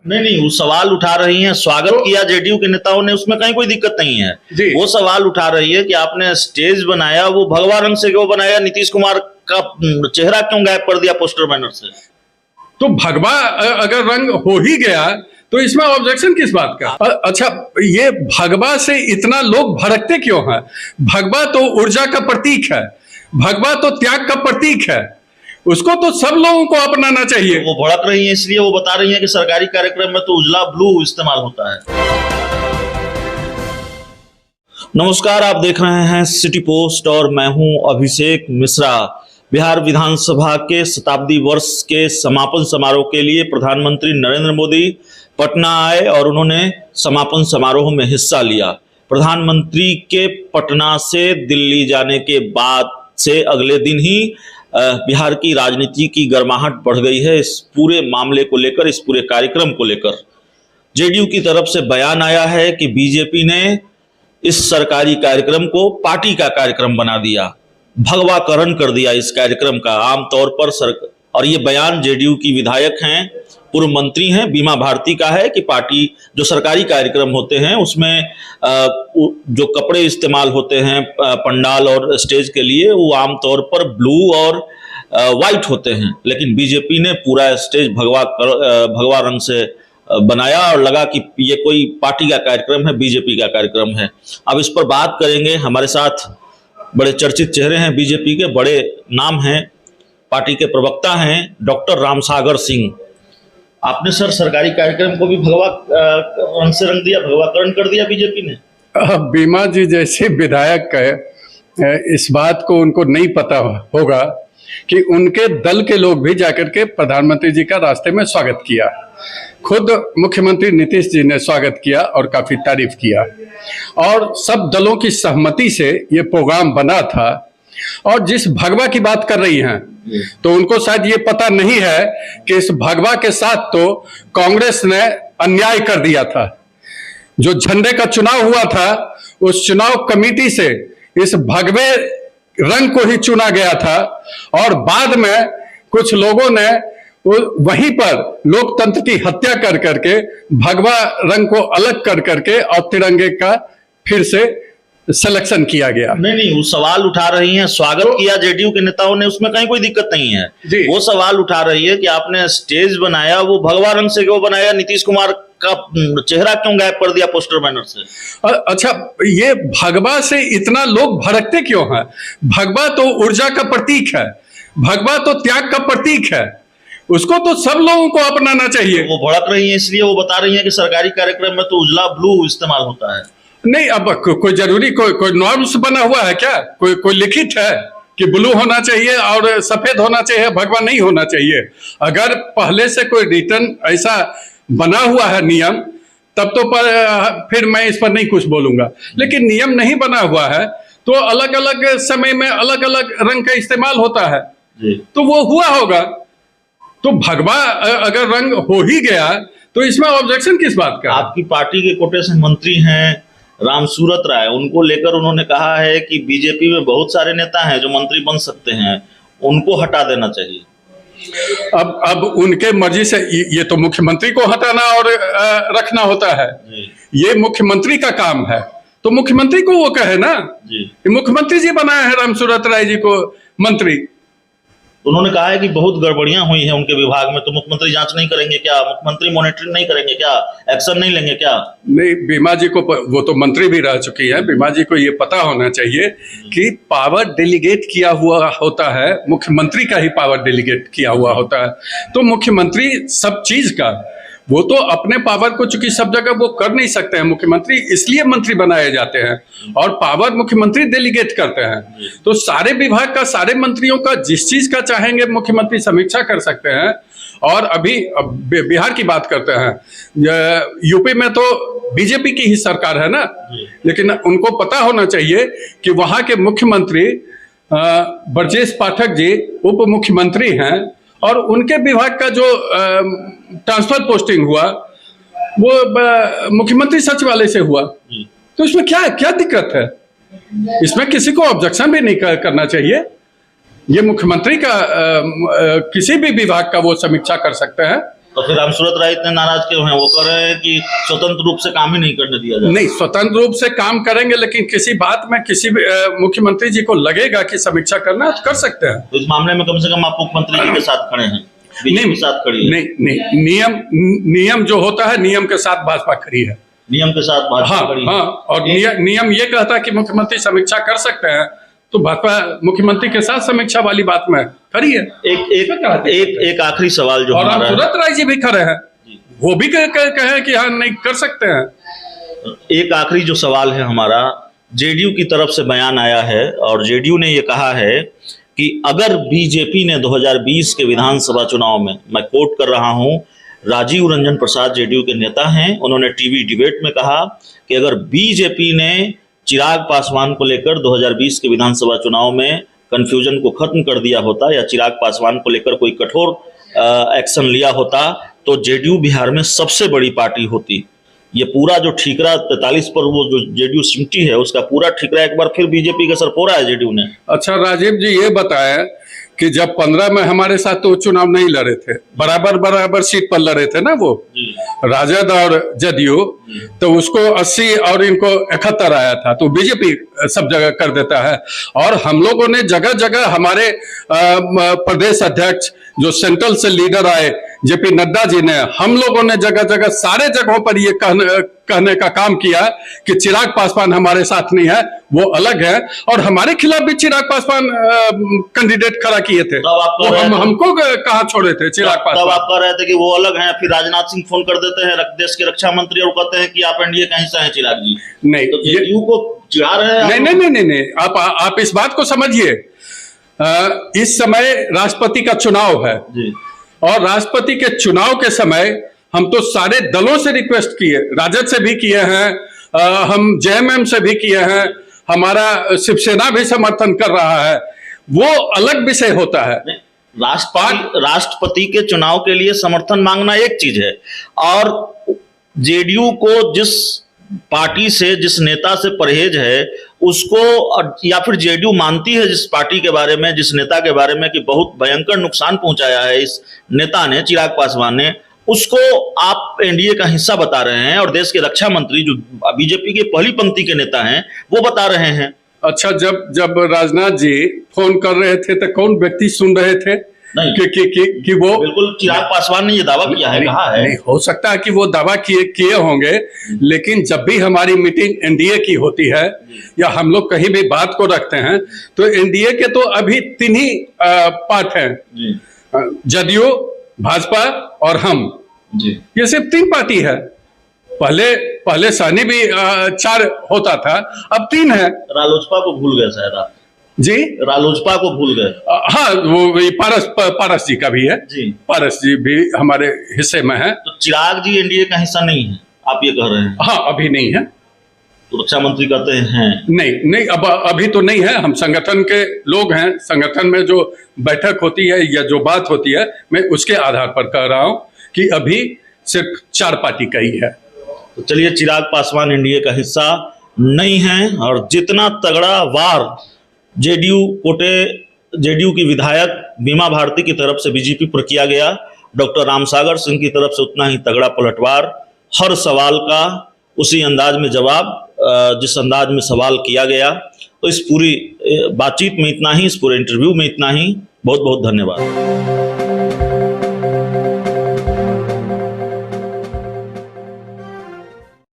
नहीं नहीं, वो सवाल उठा रही हैं, स्वागत किया जेडीयू के नेताओं ने, उसमें कहीं कोई दिक्कत नहीं है। वो सवाल उठा रही है कि आपने स्टेज बनाया, वो भगवा रंग से क्यों बनाया, नीतीश कुमार का चेहरा क्यों गायब कर दिया पोस्टर बैनर से? तो भगवा अगर रंग हो ही गया तो इसमें ऑब्जेक्शन किस बात का? अच्छा, ये भगवा से इतना लोग भड़कते क्यों हैं? भगवा तो ऊर्जा का प्रतीक है, भगवा तो त्याग का प्रतीक है, उसको तो सब लोगों को अपनाना चाहिए। वो भड़क रही है इसलिए वो बता रही है कि सरकारी कार्यक्रम में तो उजला ब्लू इस्तेमाल होता है। नमस्कार, आप देख रहे हैं सिटी पोस्ट और मैं हूं अभिषेक मिश्रा। बिहार विधानसभा के शताब्दी वर्ष के समापन समारोह के लिए प्रधानमंत्री नरेंद्र मोदी पटना आए और उन्होंने समापन समारोह में हिस्सा लिया। प्रधानमंत्री के पटना से दिल्ली जाने के बाद से अगले दिन ही बिहार की राजनीति की गर्माहट बढ़ गई है। इस पूरे मामले को लेकर, इस पूरे कार्यक्रम को लेकर जेडीयू की तरफ से बयान आया है कि बीजेपी ने इस सरकारी कार्यक्रम को पार्टी का कार्यक्रम बना दिया, भगवाकरण कर दिया इस कार्यक्रम का। आमतौर पर और ये बयान जेडीयू की विधायक हैं, पूर्व मंत्री हैं, बीमा भारती का है कि पार्टी जो सरकारी कार्यक्रम होते हैं उसमें जो कपड़े इस्तेमाल होते हैं पंडाल और स्टेज के लिए, वो आमतौर पर ब्लू और वाइट होते हैं, लेकिन बीजेपी ने पूरा स्टेज भगवा रंग से बनाया और लगा कि ये कोई पार्टी का कार्यक्रम है, बीजेपी का कार्यक्रम है। अब इस पर बात करेंगे। हमारे साथ बड़े चर्चित चेहरे हैं, बीजेपी के बड़े नाम हैं, पार्टी के प्रवक्ता हैं डॉक्टर रामसागर सिंह। आपने सर सरकारी कार्यक्रम को भी भगवा रंग से रंग दिया, भगवाकरण कर दिया बीजेपी ने। बीमा जी जैसे विधायक है, इस बात को उनको नहीं पता होगा कि उनके दल के लोग भी जाकर के प्रधानमंत्री जी का रास्ते में स्वागत किया। खुद मुख्यमंत्री नीतीश जी ने स्वागत किया और काफी तारीफ किया और सब दलों की सहमति से ये प्रोग्राम बना था। और जिस भगवा की बात कर रही हैं तो उनको शायद ये पता नहीं है कि इस भगवा के साथ तो कांग्रेस ने अन्याय कर दिया था। जो झंडे का चुनाव हुआ था उस चुनाव कमेटी से इस भगवे रंग को ही चुना गया था और बाद में कुछ लोगों ने वहीं पर लोकतंत्र की हत्या कर करके भगवा रंग को अलग कर करके और तिरंगे का फिर से सिलेक्शन किया गया। नहीं, वो सवाल उठा रही हैं, स्वागत किया जेडीयू के नेताओं ने, उसमें कहीं कोई दिक्कत नहीं है। वो सवाल उठा रही है कि आपने स्टेज बनाया, वो भगवा रंग से क्यों बनाया, नीतीश कुमार का चेहरा क्यों गायब कर दिया पोस्टर बैनर से? अच्छा, ये भगवा से इतना लोग भड़कते क्यों हैं? भगवा तो ऊर्जा का प्रतीक है, भगवा तो त्याग का प्रतीक है, उसको तो सब लोगों को अपनाना चाहिए। वो भड़क रही है इसलिए वो बता रही है कि सरकारी कार्यक्रम में तो उजला ब्लू इस्तेमाल होता है। नहीं, अब कोई जरूरी कोई नॉर्म्स बना हुआ है क्या? कोई लिखित है कि ब्लू होना चाहिए और सफेद होना चाहिए, भगवा नहीं होना चाहिए? अगर पहले से कोई रिटर्न ऐसा बना हुआ है नियम, तब तो फिर मैं इस पर नहीं कुछ बोलूंगा। लेकिन नियम नहीं बना हुआ है तो अलग अलग समय में अलग अलग रंग का इस्तेमाल होता है तो वो हुआ होगा। तो भगवा अगर रंग हो ही गया तो इसमें ऑब्जेक्शन किस बात का? आपकी पार्टी के कोटे मंत्री हैं रामसूरत राय, उनको लेकर उन्होंने कहा है कि बीजेपी में बहुत सारे नेता हैं जो मंत्री बन सकते हैं, उनको हटा देना चाहिए। अब उनके मर्जी से ये तो मुख्यमंत्री को हटाना और रखना होता है, ये मुख्यमंत्री का काम है, तो मुख्यमंत्री को वो कहे ना। मुख्यमंत्री जी बनाए हैं रामसूरत राय जी को मंत्री। उन्होंने कहा है कि बहुत गड़बड़ियां हुई हैं उनके विभाग में, तो मुख्यमंत्री जांच नहीं करेंगे क्या, मुख्यमंत्री मॉनिटरिंग नहीं करेंगे क्या, एक्शन नहीं लेंगे क्या? नहीं, बीमा जी को, वो तो मंत्री भी रह चुकी है, बीमा जी को ये पता होना चाहिए कि पावर डेलीगेट किया हुआ होता है, मुख्यमंत्री का ही पावर डेलीगेट किया हुआ होता है। तो मुख्यमंत्री सब चीज का, वो तो अपने पावर को चूंकि सब जगह वो कर नहीं सकते हैं मुख्यमंत्री, इसलिए मंत्री बनाए जाते हैं और पावर मुख्यमंत्री डेलीगेट करते हैं। तो सारे विभाग का, सारे मंत्रियों का जिस चीज का चाहेंगे मुख्यमंत्री समीक्षा कर सकते हैं। और अभी बिहार की बात करते हैं, यूपी में तो बीजेपी की ही सरकार है ना, लेकिन उनको पता होना चाहिए कि वहां के मुख्यमंत्री ब्रजेश पाठक जी उप मुख्यमंत्री हैं और उनके विभाग का जो ट्रांसफर पोस्टिंग हुआ वो मुख्यमंत्री सचिवालय से हुआ। तो इसमें क्या दिक्कत है? इसमें किसी को ऑब्जेक्शन भी नहीं करना चाहिए। ये मुख्यमंत्री का किसी भी विभाग का वो समीक्षा कर सकते हैं तो फिर रामसूरत राय इतने नाराज क्यों हैं? वो कह रहे हैं कि स्वतंत्र रूप से काम ही नहीं करने दिया जाए। नहीं, स्वतंत्र रूप से काम करेंगे, लेकिन किसी बात में किसी भी मुख्यमंत्री जी को लगेगा कि समीक्षा करना है तो कर सकते हैं। तो इस मामले में कम से कम आप मुख्यमंत्री जी के साथ खड़े हैं, बीजेपी के साथ खड़ी है। नहीं, नियम जो होता है, नियम के साथ भाजपा खड़ी है। नियम के साथ भाजपा खड़ी है। हाँ, और नियम ये कहता है कि मुख्यमंत्री समीक्षा कर सकते हैं, तो भाजपा मुख्यमंत्री के साथ समीक्षा वाली बात में खड़ी है। एक आखिरी सवाल जो और हमारा रामसूरत राय जी भी खड़े हैं, वो भी कहे कि हाँ नहीं कर सकते हैं। एक आखिरी जो सवाल है हमारा, जेडीयू की तरफ से बयान आया है और जेडीयू ने ये कहा है कि अगर बीजेपी ने 2020 के विधानसभा चुनाव में, मैं कोट कर रहा हूं, राजीव रंजन प्रसाद जेडीयू के नेता हैं, उन्होंने टीवी डिबेट में कहा कि अगर बीजेपी ने चिराग पासवान को लेकर 2020 के विधानसभा चुनाव में कंफ्यूजन को खत्म कर दिया होता या चिराग पासवान को लेकर कोई कठोर एक्शन लिया होता तो जेडीयू बिहार में सबसे बड़ी पार्टी होती। ये पूरा जो ठीकरा 43 पर वो जो जेडीयू सिमटी है, उसका पूरा ठीकरा एक बार फिर बीजेपी का सर फोड़ा है जेडीयू ने। अच्छा राजीव जी, ये बताएं कि जब 15 में हमारे साथ तो चुनाव नहीं लड़े थे, बराबर सीट पर लड़े थे ना वो राजद और जदयू, तो उसको 80 और इनको 71 आया था, तो बीजेपी सब जगह कर देता है। और हम लोगों ने जगह जगह हमारे प्रदेश अध्यक्ष जो सेंट्रल से लीडर आए जेपी नड्डा जी ने, हम लोगों ने जगह जगह सारे जगहों पर ये कहने का काम किया कि चिराग पासवान हमारे साथ नहीं है, वो अलग है, और हमारे खिलाफ भी चिराग पासवान कैंडिडेट खड़ा किए थे। तो हमको कहाँ छोड़े थे चिराग पासवान? तब आप कह रहे थे कि वो अलग हैं, फिर राजनाथ सिंह फोन कर देते हैं देश के रक्षा मंत्री और कहते हैं कि आप एनडीए का हिस्सा हैं चिराग जी। नहीं, तो जेडीयू को चिढ़ा रहे हैं। नहीं, आप इस बात को समझिए। इस समय राष्ट्रपति का चुनाव है जी, और राष्ट्रपति के चुनाव के समय हम तो सारे दलों से रिक्वेस्ट किए, राजद से भी किए हैं, हम जेएमएम से भी किए हैं, हमारा शिवसेना भी समर्थन कर रहा है, वो अलग विषय होता है। राष्ट्रपति के चुनाव के लिए समर्थन मांगना एक चीज है, और जेडीयू को जिस पार्टी से, जिस नेता से परहेज है उसको, या फिर जेडीयू मानती है जिस पार्टी के बारे में, जिस नेता के बारे में कि बहुत भयंकर नुकसान पहुंचाया है इस नेता ने, चिराग पासवान ने, उसको आप एनडीए का हिस्सा बता रहे हैं, और देश के रक्षा मंत्री जो बीजेपी के पहली पंक्ति के नेता हैं वो बता रहे हैं। अच्छा, जब राजनाथ जी फोन कर रहे थे तो कौन व्यक्ति सुन रहे थे? नहीं कि वो बिल्कुल चिराग पासवान ने ये दावा किया है, कहा है। नहीं, हो सकता है कि वो दावा किए होंगे, लेकिन जब भी हमारी मीटिंग एनडीए की होती है या हम लोग कहीं भी बात को रखते हैं तो एनडीए के तो अभी 3 ही पार्ट हैं, जदयू, भाजपा और हम जी। ये सिर्फ 3 पार्टी है। पहले सहनी भी 4 होता था, अब 3 है। रालोसपा को भूल गए शायद आप जी, रालोसपा को भूल गए। हाँ, वो पारस जी का भी है जी, पारस जी भी हमारे हिस्से में है। तो चिराग जी एनडीए का हिस्सा नहीं है, आप ये कह रहे हैं? हाँ, अभी नहीं है। तो रक्षा मंत्री कहते हैं नहीं, अभी तो नहीं है। हम संगठन के लोग हैं, संगठन में जो बैठक होती है या जो बात होती है, मैं उसके आधार पर कह रहा हूँ कि अभी सिर्फ 4 पार्टी का ही है। तो चलिए, चिराग पासवान एनडीए का हिस्सा नहीं है, और जितना तगड़ा वार जेडीयू की विधायक बीमा भारती की तरफ से बीजेपी पर किया गया, डॉक्टर रामसागर सिंह की तरफ से उतना ही तगड़ा पलटवार, हर सवाल का उसी अंदाज में जवाब, जिस अंदाज में सवाल किया गया। तो इस पूरी बातचीत में इतना ही, इस पूरे इंटरव्यू में इतना ही। बहुत बहुत धन्यवाद।